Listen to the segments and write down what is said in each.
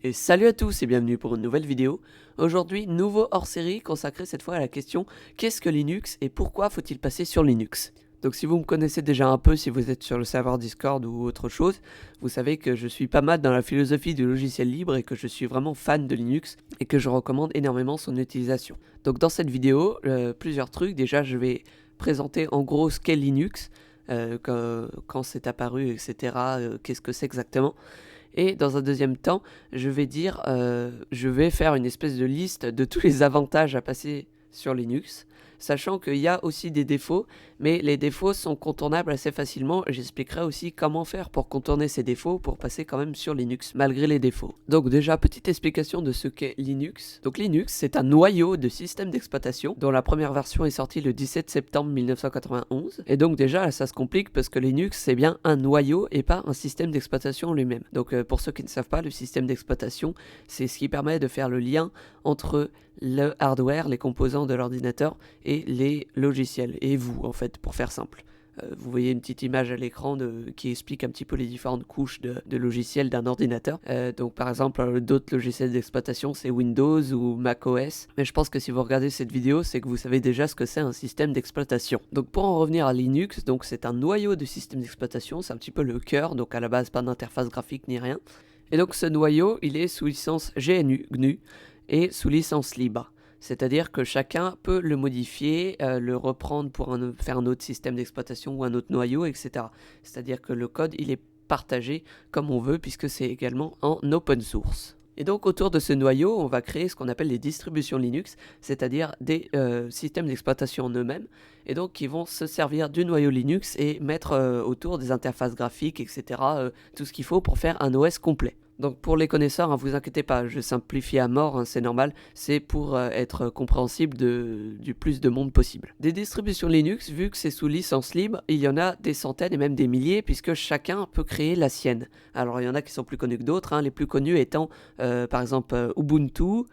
Et salut à tous et bienvenue pour une nouvelle vidéo. Aujourd'hui, nouveau hors-série consacré cette fois à la question qu'est-ce que Linux et pourquoi faut-il passer sur Linux? Donc si vous me connaissez déjà un peu, si vous êtes sur le serveur Discord ou autre chose, vous savez que je suis pas mal dans la philosophie du logiciel libre et que je suis vraiment fan de Linux et que je recommande énormément son utilisation. Donc dans cette vidéo, plusieurs trucs. Déjà, je vais présenter en gros ce qu'est Linux, quand c'est apparu, etc. Qu'est-ce que c'est exactement. Et dans un deuxième temps, je vais faire une espèce de liste de tous les avantages à passer sur Linux, sachant qu'il y a aussi des défauts, mais les défauts sont contournables assez facilement. J'expliquerai aussi comment faire pour contourner ces défauts, pour passer quand même sur Linux, malgré les défauts. Donc déjà, petite explication de ce qu'est Linux. Donc Linux, c'est un noyau de système d'exploitation, dont la première version est sortie le 17 septembre 1991. Et donc déjà, ça se complique parce que Linux, c'est bien un noyau et pas un système d'exploitation lui-même. Donc pour ceux qui ne savent pas, le système d'exploitation, c'est ce qui permet de faire le lien entre le hardware, les composants de l'ordinateur et les logiciels, et vous en fait, pour faire simple. Vous voyez une petite image à l'écran qui explique un petit peu les différentes couches de logiciels d'un ordinateur. Donc par exemple, d'autres logiciels d'exploitation, c'est Windows ou macOS. Mais je pense que si vous regardez cette vidéo, c'est que vous savez déjà ce que c'est un système d'exploitation. Donc pour en revenir à Linux, donc c'est un noyau de système d'exploitation, c'est un petit peu le cœur, donc à la base pas d'interface graphique ni rien. Et donc ce noyau, il est sous licence GNU et sous licence libre. C'est-à-dire que chacun peut le modifier, le reprendre pour faire un autre système d'exploitation ou un autre noyau, etc. C'est-à-dire que le code, il est partagé comme on veut puisque c'est également en open source. Et donc autour de ce noyau, on va créer ce qu'on appelle les distributions Linux, c'est-à-dire des systèmes d'exploitation en eux-mêmes, et donc qui vont se servir du noyau Linux et mettre autour des interfaces graphiques, etc., tout ce qu'il faut pour faire un OS complet. Donc pour les connaisseurs, ne vous inquiétez pas, je simplifie à mort, c'est normal, c'est pour être compréhensible du plus de monde possible. Des distributions Linux, vu que c'est sous licence libre, il y en a des centaines et même des milliers, puisque chacun peut créer la sienne. Alors il y en a qui sont plus connus que d'autres, les plus connus étant par exemple Ubuntu,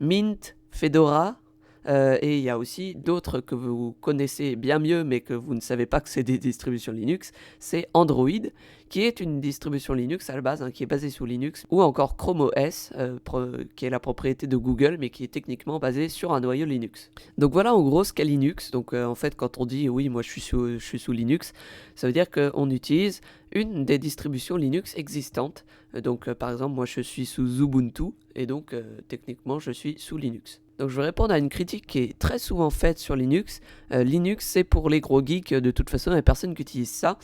Mint, Fedora, et il y a aussi d'autres que vous connaissez bien mieux mais que vous ne savez pas que c'est des distributions Linux, c'est Android qui est une distribution Linux à la base, qui est basée sous Linux, ou encore Chrome OS qui est la propriété de Google mais qui est techniquement basée sur un noyau Linux. Donc voilà en gros ce qu'est Linux. Donc en fait quand on dit oui moi je suis sous Linux, ça veut dire qu'on utilise une des distributions Linux existantes. Donc par exemple moi je suis sous Ubuntu et donc techniquement je suis sous Linux. Donc je vais répondre à une critique qui est très souvent faite sur Linux. Linux c'est pour les gros geeks, de toute façon il n'y a personne qui utilise ça.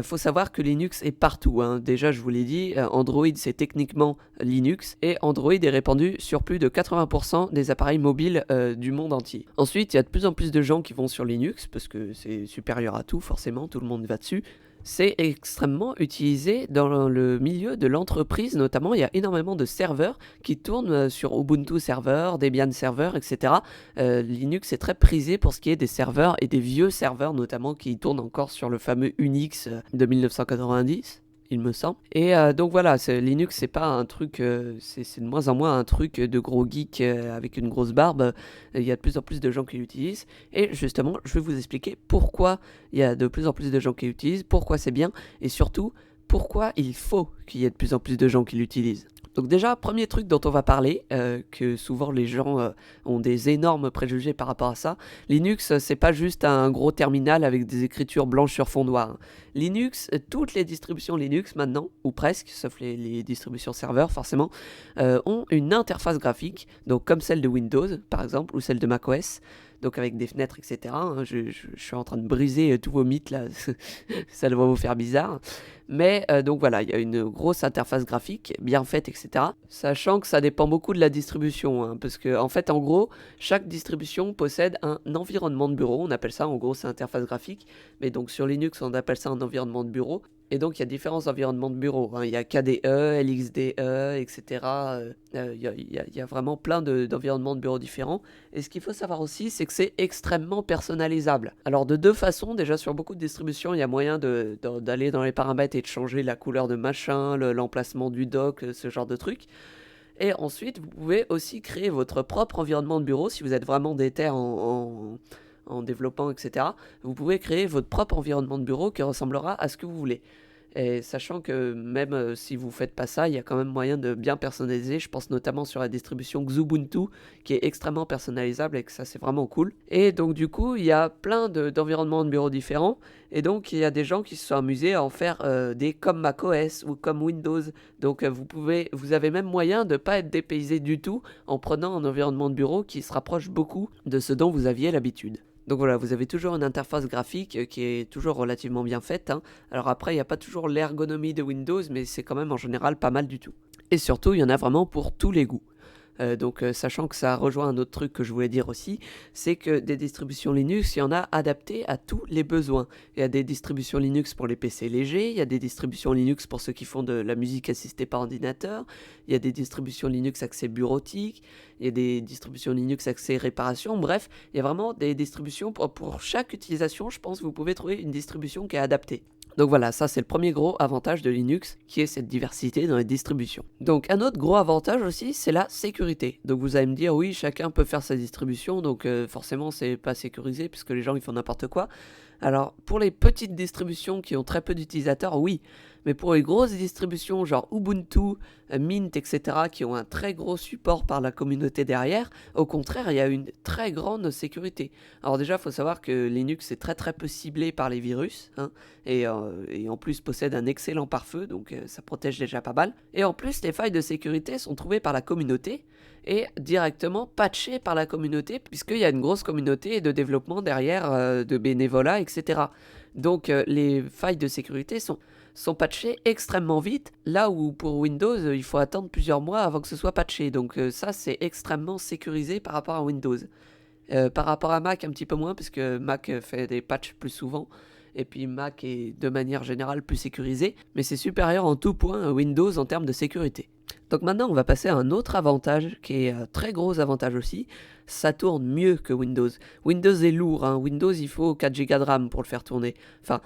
Faut savoir que Linux est partout, Déjà je vous l'ai dit, Android c'est techniquement Linux et Android est répandu sur plus de 80% des appareils mobiles du monde entier. Ensuite il y a de plus en plus de gens qui vont sur Linux parce que c'est supérieur à tout, forcément tout le monde va dessus. C'est extrêmement utilisé dans le milieu de l'entreprise, notamment il y a énormément de serveurs qui tournent sur Ubuntu Server, Debian Server, etc. Linux est très prisé pour ce qui est des serveurs et des vieux serveurs notamment qui tournent encore sur le fameux Unix de 1990. Il me semble. Et donc voilà, Linux c'est pas un truc, c'est de moins en moins un truc de gros geek avec une grosse barbe. Il y a de plus en plus de gens qui l'utilisent. Et justement, je vais vous expliquer pourquoi il y a de plus en plus de gens qui l'utilisent, pourquoi c'est bien, et surtout pourquoi il faut qu'il y ait de plus en plus de gens qui l'utilisent. Donc déjà, premier truc dont on va parler, que souvent les gens ont des énormes préjugés par rapport à ça, Linux c'est pas juste un gros terminal avec des écritures blanches sur fond noir. Linux, toutes les distributions Linux maintenant, ou presque, sauf les distributions serveurs forcément, ont une interface graphique, donc comme celle de Windows par exemple, ou celle de macOS, donc avec des fenêtres, etc. Je suis en train de briser tous vos mythes là, ça doit vous faire bizarre. Mais donc voilà, il y a une grosse interface graphique, bien faite, etc. Sachant que ça dépend beaucoup de la distribution, parce que en fait, en gros, chaque distribution possède un environnement de bureau, on appelle ça, en gros, c'est interface graphique. Mais donc sur Linux, on appelle ça un environnement de bureau. Et donc il y a différents environnements de bureau, Il y a KDE, LXDE, etc. Il y a vraiment plein d'environnements de bureau différents. Et ce qu'il faut savoir aussi, c'est que c'est extrêmement personnalisable. Alors de deux façons, déjà sur beaucoup de distributions, il y a moyen d'aller dans les paramètres et de changer la couleur de machin, l'emplacement du dock, ce genre de trucs. Et ensuite, vous pouvez aussi créer votre propre environnement de bureau si vous êtes vraiment déter en développant, etc. Vous pouvez créer votre propre environnement de bureau qui ressemblera à ce que vous voulez. Et sachant que même si vous faites pas ça, il y a quand même moyen de bien personnaliser. Je pense notamment sur la distribution Xubuntu qui est extrêmement personnalisable et que ça c'est vraiment cool. Et donc du coup, il y a plein d'environnements de bureaux différents. Et donc il y a des gens qui se sont amusés à en faire des comme macOS ou comme Windows. Donc vous avez même moyen de ne pas être dépaysé du tout en prenant un environnement de bureau qui se rapproche beaucoup de ce dont vous aviez l'habitude. Donc voilà, vous avez toujours une interface graphique qui est toujours relativement bien faite. Alors après, il n'y a pas toujours l'ergonomie de Windows, mais c'est quand même en général pas mal du tout. Et surtout, il y en a vraiment pour tous les goûts. Sachant que ça rejoint un autre truc que je voulais dire aussi, c'est que des distributions Linux, il y en a adaptées à tous les besoins. Il y a des distributions Linux pour les PC légers, il y a des distributions Linux pour ceux qui font de la musique assistée par ordinateur, il y a des distributions Linux axées bureautique, il y a des distributions Linux axées réparation, bref, il y a vraiment des distributions pour chaque utilisation, je pense que vous pouvez trouver une distribution qui est adaptée. Donc voilà, ça c'est le premier gros avantage de Linux, qui est cette diversité dans les distributions. Donc un autre gros avantage aussi, c'est la sécurité. Donc vous allez me dire, oui, chacun peut faire sa distribution, donc forcément c'est pas sécurisé, puisque les gens ils font n'importe quoi. Alors pour les petites distributions qui ont très peu d'utilisateurs, oui. Mais pour les grosses distributions genre Ubuntu, Mint, etc., qui ont un très gros support par la communauté derrière, au contraire, il y a une très grande sécurité. Alors déjà, il faut savoir que Linux est très très peu ciblé par les virus, et en plus possède un excellent pare-feu, donc ça protège déjà pas mal. Et en plus, les failles de sécurité sont trouvées par la communauté, et directement patchées par la communauté, puisqu'il y a une grosse communauté de développement derrière, de bénévolat, etc. Donc les failles de sécurité sont patchées extrêmement vite, là où pour Windows, il faut attendre plusieurs mois avant que ce soit patché. Donc ça, c'est extrêmement sécurisé par rapport à Windows. Par rapport à Mac, un petit peu moins, parce que Mac fait des patchs plus souvent, et puis Mac est de manière générale plus sécurisé, mais c'est supérieur en tout point à Windows en termes de sécurité. Donc maintenant, on va passer à un autre avantage, qui est un très gros avantage aussi, ça tourne mieux que Windows. Windows est lourd, Windows il faut 4 Go de RAM pour le faire tourner. Enfin,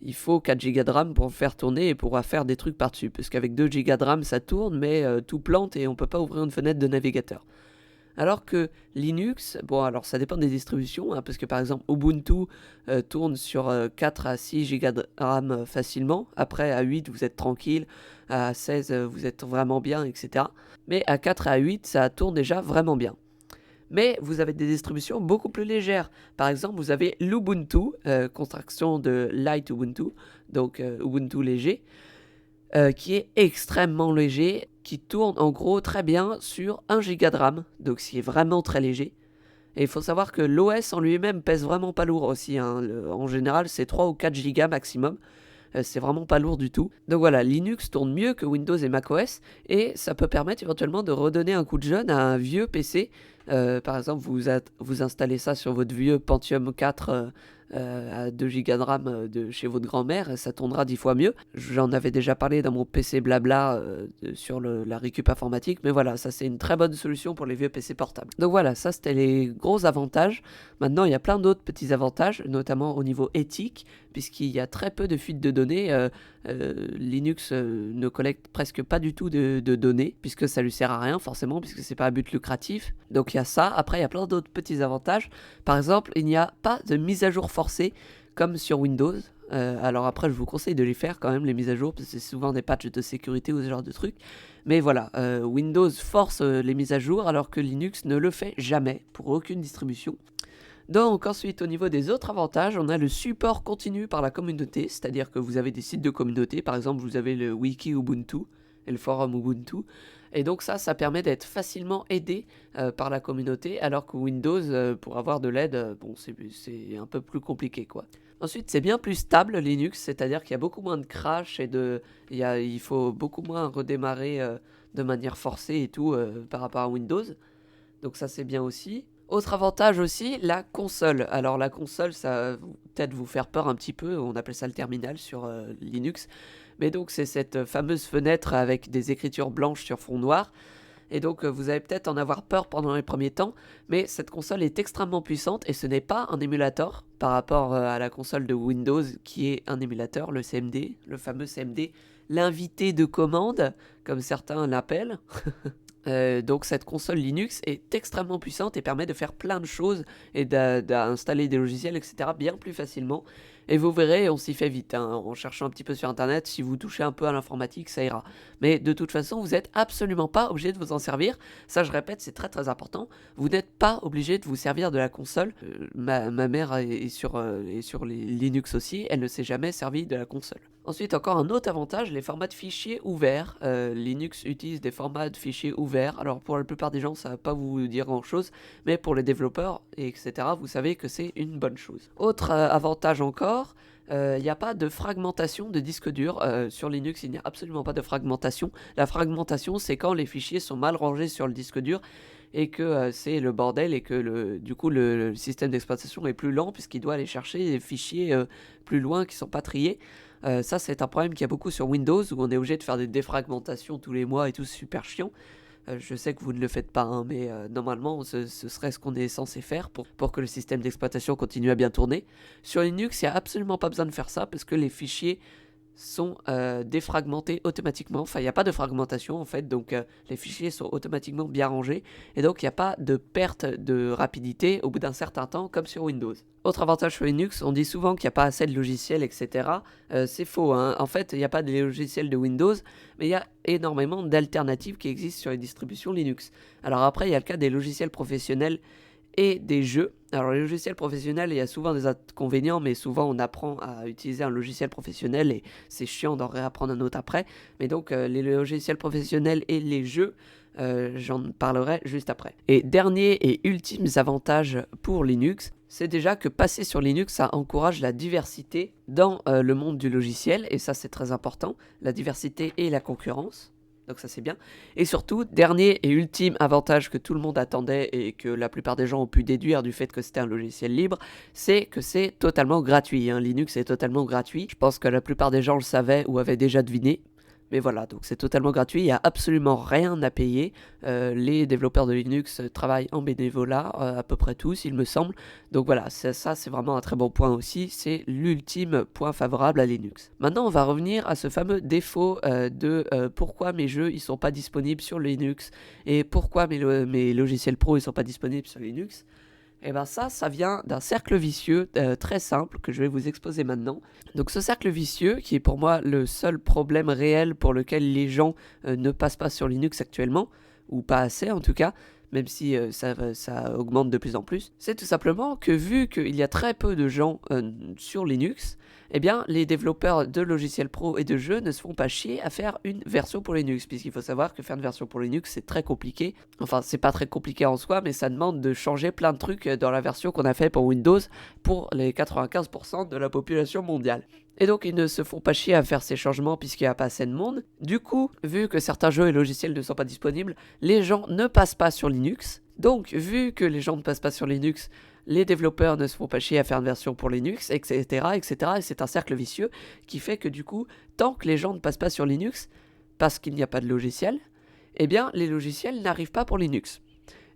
il faut 4 Go de RAM pour le faire tourner et pour faire des trucs par-dessus, parce qu'avec 2 Go de RAM ça tourne, mais tout plante et on peut pas ouvrir une fenêtre de navigateur. Alors que Linux, bon alors ça dépend des distributions, parce que par exemple Ubuntu tourne sur 4 à 6 Go de RAM facilement, après à 8 vous êtes tranquille, à 16 vous êtes vraiment bien, etc. Mais à 4 et à 8 ça tourne déjà vraiment bien. Mais vous avez des distributions beaucoup plus légères. Par exemple, vous avez l'Ubuntu, contraction de Light Ubuntu, donc Ubuntu léger, qui est extrêmement léger, qui tourne en gros très bien sur 1 Go de RAM, donc c'est vraiment très léger. Et il faut savoir que l'OS en lui-même pèse vraiment pas lourd aussi, en général c'est 3 ou 4 Go maximum, c'est vraiment pas lourd du tout. Donc voilà, Linux tourne mieux que Windows et macOS, et ça peut permettre éventuellement de redonner un coup de jeune à un vieux PC. Par exemple, vous installez ça sur votre vieux Pentium 4 à 2 Go de RAM de chez votre grand-mère, et ça tournera 10 fois mieux. J'en avais déjà parlé dans mon PC blabla sur la récup informatique, mais voilà, ça c'est une très bonne solution pour les vieux PC portables. Donc voilà, ça c'était les gros avantages. Maintenant, il y a plein d'autres petits avantages, notamment au niveau éthique, puisqu'il y a très peu de fuites de données. Linux ne collecte presque pas du tout de données, puisque ça lui sert à rien forcément, puisque c'est pas à but lucratif. Donc il y a ça. Après, il y a plein d'autres petits avantages. Par exemple, il n'y a pas de mise à jour forcée comme sur Windows. Alors après, je vous conseille de les faire quand même, les mises à jour, parce que c'est souvent des patchs de sécurité ou ce genre de trucs. Mais voilà, Windows force les mises à jour, alors que Linux ne le fait jamais, pour aucune distribution. Donc ensuite, au niveau des autres avantages, on a le support continu par la communauté, c'est-à-dire que vous avez des sites de communauté, par exemple vous avez le wiki Ubuntu et le forum Ubuntu, et donc ça permet d'être facilement aidé par la communauté, alors que Windows, pour avoir de l'aide, bon c'est un peu plus compliqué quoi. Ensuite, c'est bien plus stable Linux, c'est-à-dire qu'il y a beaucoup moins de crash et il faut beaucoup moins redémarrer de manière forcée et tout par rapport à Windows, donc ça c'est bien aussi. Autre avantage aussi, la console. Alors la console, ça va peut-être vous faire peur un petit peu, on appelle ça le terminal sur Linux. Mais donc c'est cette fameuse fenêtre avec des écritures blanches sur fond noir. Et donc vous allez peut-être en avoir peur pendant les premiers temps, mais cette console est extrêmement puissante et ce n'est pas un émulateur par rapport à la console de Windows qui est un émulateur, le CMD, le fameux CMD, l'invité de commande, comme certains l'appellent. Donc cette console Linux est extrêmement puissante et permet de faire plein de choses et d'installer des logiciels, etc. bien plus facilement. Et vous verrez, on s'y fait vite, hein, en cherchant un petit peu sur internet, si vous touchez un peu à l'informatique, ça ira. Mais de toute façon, vous n'êtes absolument pas obligé de vous en servir. Ça, je répète, c'est très très important. Vous n'êtes pas obligé de vous servir de la console. Ma mère est sur les Linux aussi, elle ne s'est jamais servie de la console. Ensuite, encore un autre avantage, les formats de fichiers ouverts. Linux utilise des formats de fichiers ouverts. Alors pour la plupart des gens, ça va pas vous dire grand chose, mais pour les développeurs, etc., vous savez que c'est une bonne chose. Autre avantage encore, il n'y a pas de fragmentation de disque dur. Sur Linux, il n'y a absolument pas de fragmentation. La fragmentation, c'est quand les fichiers sont mal rangés sur le disque dur et que c'est le bordel et que du coup le système d'exploitation est plus lent puisqu'il doit aller chercher des fichiers plus loin qui ne sont pas triés. Ça, c'est un problème qu'il y a beaucoup sur Windows où on est obligé de faire des défragmentations tous les mois et tout, c'est super chiant. Je sais que vous ne le faites pas, hein, mais normalement, ce serait ce qu'on est censé faire pour que le système d'exploitation continue à bien tourner. Sur Linux, il n'y a absolument pas besoin de faire ça parce que les fichiers sont défragmentés automatiquement. Enfin, il n'y a pas de fragmentation en fait, donc les fichiers sont automatiquement bien rangés et donc il n'y a pas de perte de rapidité au bout d'un certain temps comme sur Windows. Autre avantage sur Linux, on dit souvent qu'il n'y a pas assez de logiciels, etc. C'est faux, hein. En fait, il n'y a pas de logiciels de Windows, mais il y a énormément d'alternatives qui existent sur les distributions Linux. Alors après, il y a le cas des logiciels professionnels et des jeux. Alors les logiciels professionnels, il y a souvent des inconvénients, mais souvent on apprend à utiliser un logiciel professionnel et c'est chiant d'en réapprendre un autre après. Mais donc les logiciels professionnels et les jeux, j'en parlerai juste après. Et dernier et ultime avantage pour Linux, c'est déjà que passer sur Linux, ça encourage la diversité dans le monde du logiciel, et ça c'est très important, la diversité et la concurrence. Donc ça c'est bien. Et surtout, dernier et ultime avantage que tout le monde attendait et que la plupart des gens ont pu déduire du fait que c'était un logiciel libre, c'est que c'est totalement gratuit, hein. Linux est totalement gratuit. Je pense que la plupart des gens le savaient ou avaient déjà deviné. Mais voilà, donc c'est totalement gratuit, il n'y a absolument rien à payer. Les développeurs de Linux travaillent en bénévolat, à peu près tous, il me semble. Donc voilà, ça c'est vraiment un très bon point aussi, c'est l'ultime point favorable à Linux. Maintenant, on va revenir à ce fameux défaut de pourquoi mes jeux ils sont pas disponibles sur Linux et pourquoi mes logiciels pro ils sont pas disponibles sur Linux. Et bien ça vient d'un cercle vicieux très simple que je vais vous exposer maintenant. Donc ce cercle vicieux, qui est pour moi le seul problème réel pour lequel les gens ne passent pas sur Linux actuellement, ou pas assez en tout cas, même si ça augmente de plus en plus, c'est tout simplement que vu qu'il y a très peu de gens sur Linux, eh bien les développeurs de logiciels pro et de jeux ne se font pas chier à faire une version pour Linux, puisqu'il faut savoir que faire une version pour Linux c'est très compliqué. Enfin c'est pas très compliqué en soi, mais ça demande de changer plein de trucs dans la version qu'on a fait pour Windows pour les 95% de la population mondiale. Et donc ils ne se font pas chier à faire ces changements puisqu'il n'y a pas assez de monde. Du coup, vu que certains jeux et logiciels ne sont pas disponibles, les gens ne passent pas sur Linux. Donc vu que les gens ne passent pas sur Linux, les développeurs ne se font pas chier à faire une version pour Linux, etc. etc. Et c'est un cercle vicieux qui fait que du coup, tant que les gens ne passent pas sur Linux, parce qu'il n'y a pas de logiciel, eh bien les logiciels n'arrivent pas pour Linux.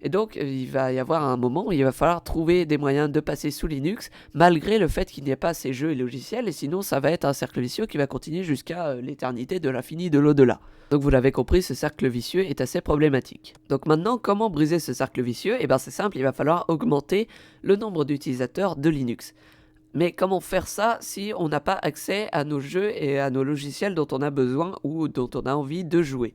Et donc, il va y avoir un moment où il va falloir trouver des moyens de passer sous Linux, malgré le fait qu'il n'y ait pas ces jeux et logiciels, et sinon ça va être un cercle vicieux qui va continuer jusqu'à l'éternité de l'infini de l'au-delà. Donc vous l'avez compris, ce cercle vicieux est assez problématique. Donc maintenant, comment briser ce cercle vicieux? Eh bien c'est simple, il va falloir augmenter le nombre d'utilisateurs de Linux. Mais comment faire ça si on n'a pas accès à nos jeux et à nos logiciels dont on a besoin ou dont on a envie de jouer?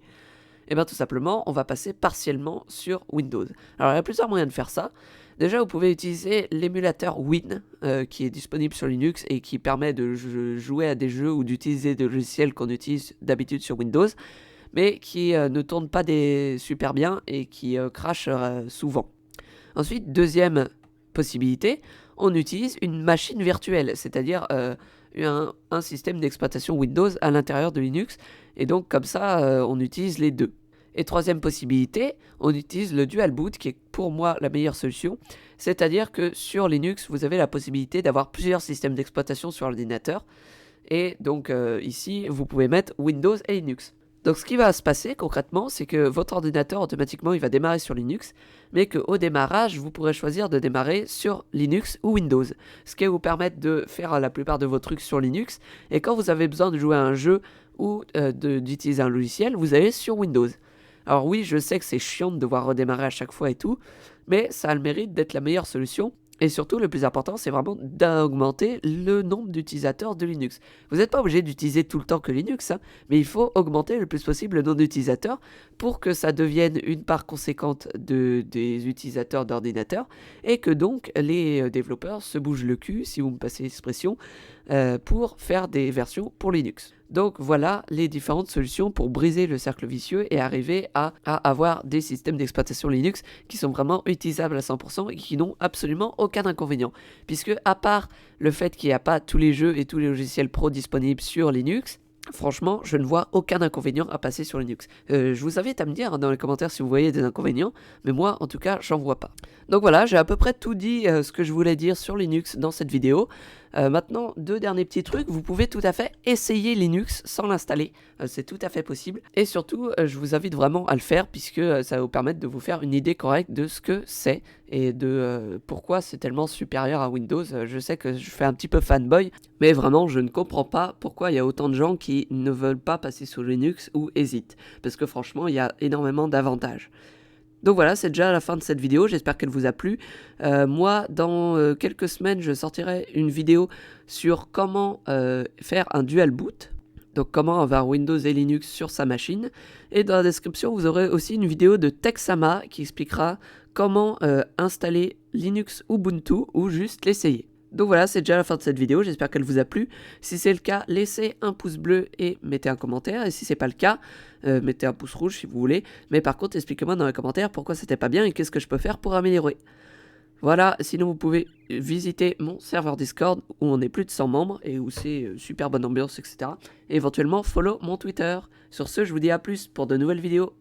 Et bien tout simplement, on va passer partiellement sur Windows. Alors il y a plusieurs moyens de faire ça. Déjà, vous pouvez utiliser l'émulateur Win, qui est disponible sur Linux et qui permet de jouer à des jeux ou d'utiliser des logiciels qu'on utilise d'habitude sur Windows, mais qui ne tournent pas super bien et qui crashent souvent. Ensuite, deuxième possibilité, on utilise une machine virtuelle, c'est-à-dire un système d'exploitation Windows à l'intérieur de Linux, et donc comme ça on utilise les deux. Et troisième possibilité, on utilise le dual boot qui est pour moi la meilleure solution, c'est-à-dire que sur Linux vous avez la possibilité d'avoir plusieurs systèmes d'exploitation sur l'ordinateur, et donc ici vous pouvez mettre Windows et Linux. Donc ce qui va se passer concrètement, c'est que votre ordinateur automatiquement il va démarrer sur Linux, mais qu'au démarrage vous pourrez choisir de démarrer sur Linux ou Windows, ce qui va vous permettre de faire la plupart de vos trucs sur Linux, et quand vous avez besoin de jouer à un jeu ou d'utiliser un logiciel, vous allez sur Windows. Alors oui, je sais que c'est chiant de devoir redémarrer à chaque fois et tout, mais ça a le mérite d'être la meilleure solution. Et surtout, le plus important, c'est vraiment d'augmenter le nombre d'utilisateurs de Linux. Vous n'êtes pas obligé d'utiliser tout le temps que Linux, hein, mais il faut augmenter le plus possible le nombre d'utilisateurs pour que ça devienne une part conséquente des utilisateurs d'ordinateurs et que donc les développeurs se bougent le cul, si vous me passez l'expression, pour faire des versions pour Linux. Donc voilà les différentes solutions pour briser le cercle vicieux et arriver à avoir des systèmes d'exploitation Linux qui sont vraiment utilisables à 100% et qui n'ont absolument aucun inconvénient. Puisque à part le fait qu'il n'y a pas tous les jeux et tous les logiciels pro disponibles sur Linux, franchement, je ne vois aucun inconvénient à passer sur Linux. Je vous invite à me dire dans les commentaires si vous voyez des inconvénients, mais moi, en tout cas, j'en vois pas. Donc voilà, j'ai à peu près tout dit ce que je voulais dire sur Linux dans cette vidéo. Maintenant, 2 derniers petits trucs. Vous pouvez tout à fait essayer Linux sans l'installer. C'est tout à fait possible. Et surtout, je vous invite vraiment à le faire puisque ça va vous permettre de vous faire une idée correcte de ce que c'est et de pourquoi c'est tellement supérieur à Windows. Je sais que je fais un petit peu fanboy, mais vraiment, je ne comprends pas pourquoi il y a autant de gens qui ne veulent pas passer sur Linux ou hésitent. Parce que franchement, il y a énormément d'avantages. Donc voilà, c'est déjà la fin de cette vidéo, j'espère qu'elle vous a plu. Moi, dans quelques semaines, je sortirai une vidéo sur comment faire un dual boot. Donc comment avoir Windows et Linux sur sa machine. Et dans la description, vous aurez aussi une vidéo de Texama qui expliquera comment installer Linux Ubuntu ou juste l'essayer. Donc voilà, c'est déjà la fin de cette vidéo, j'espère qu'elle vous a plu. Si c'est le cas, laissez un pouce bleu et mettez un commentaire. Et si c'est pas le cas, mettez un pouce rouge si vous voulez. Mais par contre, expliquez-moi dans les commentaires pourquoi c'était pas bien et qu'est-ce que je peux faire pour améliorer. Voilà, sinon vous pouvez visiter mon serveur Discord où on est plus de 100 membres et où c'est super bonne ambiance, etc. Et éventuellement follow mon Twitter. Sur ce, je vous dis à plus pour de nouvelles vidéos.